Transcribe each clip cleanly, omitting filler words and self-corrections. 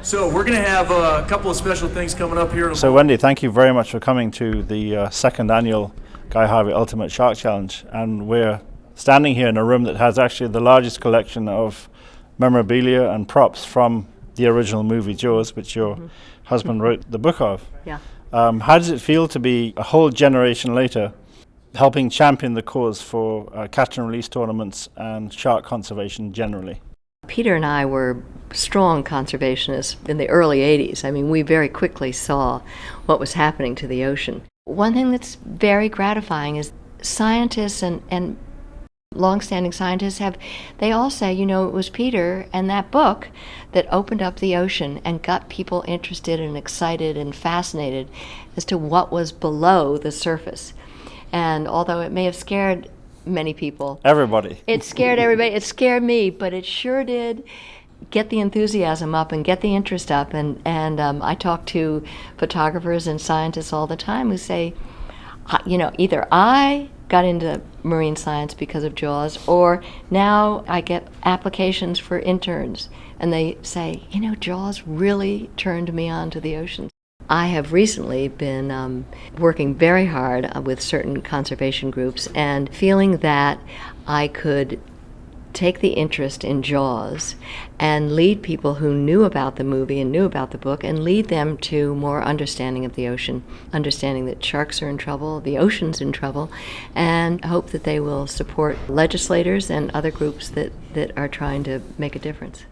So we're going to have a couple of special things coming up here. So Wendy, thank you very much for coming to the second annual Guy Harvey Ultimate Shark Challenge. And we're standing here in a room that has actually the largest collection of memorabilia and props from the original movie Jaws, which your husband wrote the book of. Yeah. How does it feel to be a whole generation later helping champion the cause for catch and release tournaments and shark conservation generally? Peter and I were strong conservationists in the early 80s. I mean, we very quickly saw what was happening to the ocean. One thing that's very gratifying is scientists and long-standing scientists they all say, you know, it was Peter and that book that opened up the ocean and got people interested and excited and fascinated as to what was below the surface. And although it may have scared many people. Everybody. It scared everybody. It scared me, but it sure did get the enthusiasm up and get the interest up. And I talk to photographers and scientists all the time who say, you know, either I got into marine science because of Jaws, or now I get applications for interns, and they say, you know, Jaws really turned me on to the ocean. I have recently been working very hard with certain conservation groups and feeling that I could take the interest in Jaws and lead people who knew about the movie and knew about the book and lead them to more understanding of the ocean, understanding that sharks are in trouble, the ocean's in trouble, and hope that they will support legislators and other groups that are trying to make a difference.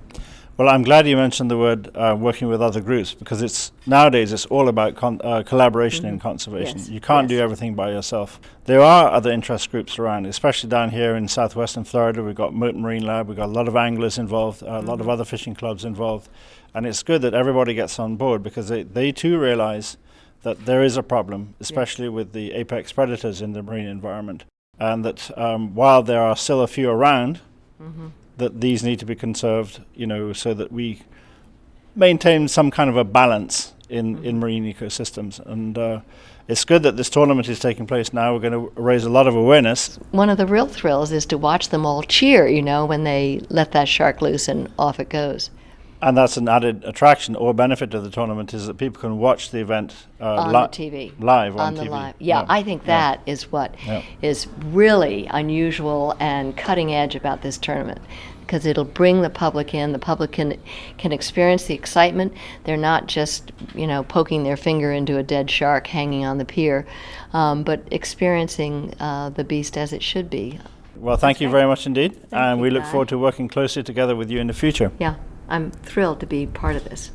Well, I'm glad you mentioned the word working with other groups, because nowadays it's all about collaboration in conservation. Yes. You can't do everything by yourself. There are other interest groups around, especially down here in southwestern Florida. We've got Merton Marine Lab, we've got a lot of anglers involved, a lot of other fishing clubs involved. And it's good that everybody gets on board, because they too realize that there is a problem, especially with the apex predators in the marine environment. And that while there are still a few around, that these need to be conserved, you know, so that we maintain some kind of a balance in marine ecosystems. And it's good that this tournament is taking place now. We're going to raise a lot of awareness. One of the real thrills is to watch them all cheer, you know, when they let that shark loose and off it goes. And that's an added attraction or benefit of the tournament, is that people can watch the event on the TV. Live on the TV. Live. Yeah, I think that is what is really unusual and cutting edge about this tournament, because it'll bring the public in. The public can experience the excitement. They're not just, you know, poking their finger into a dead shark hanging on the pier, but experiencing the beast as it should be. Well, thank you very much indeed. And we look Guy. forward to working closely together with you in the future. Yeah, I'm thrilled to be part of this.